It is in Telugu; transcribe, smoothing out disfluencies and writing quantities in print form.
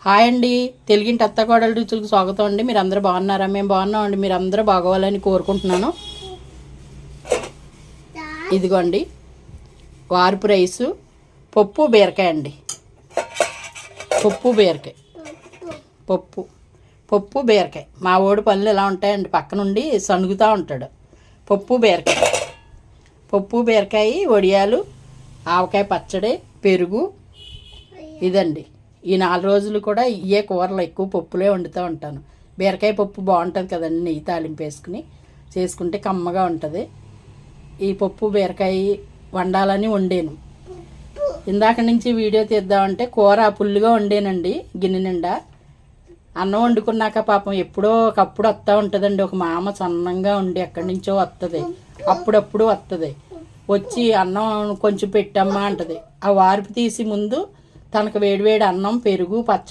హాయ్ అండి, తెలుగింటి అత్తకోడల రుచులకు స్వాగతం అండి. మీరు అందరూ బాగున్నారా? మేము బాగున్నామండి. మీరు అందరూ బాగోవాలని కోరుకుంటున్నాను. ఇదిగోండి వార్పు రైసు, పప్పు బీరకాయ అండి. పప్పు బీరకాయ, పప్పు బీరకాయ. మా ఓడి పనులు ఎలా ఉంటాయండి, పక్క నుండి సణుగుతూ ఉంటాడు. పప్పు బీరకాయ, వడియాలు, ఆవకాయ పచ్చడి, పెరుగు. ఇదండి. ఈ 4 రోజులు కూడా ఇవే కూరలు, ఎక్కువ పప్పులే వండుతూ ఉంటాను. బీరకాయ పప్పు బాగుంటుంది కదండి, నెయ్యి తాలింపు వేసుకుని చేసుకుంటే కమ్మగా ఉంటుంది. ఈ పప్పు బీరకాయ వండాలని వండాను. ఇందాక నుంచి వీడియో తీద్దామంటే కూర పుల్లుగా వండానండి. గిన్నె నిండా అన్నం వండుకున్నాక పాపం ఎప్పుడో ఒకప్పుడు వస్తూ ఉంటుందండి. ఒక మామ సన్నంగా ఉండి ఎక్కడి నుంచో వస్తుంది, అప్పుడప్పుడు వస్తుంది. వచ్చి అన్నం కొంచెం పెట్టమ్మా అంటది. ఆ వార్పు తీసి ముందు తనకు వేడివేడి అన్నం, పెరుగు, పచ్చ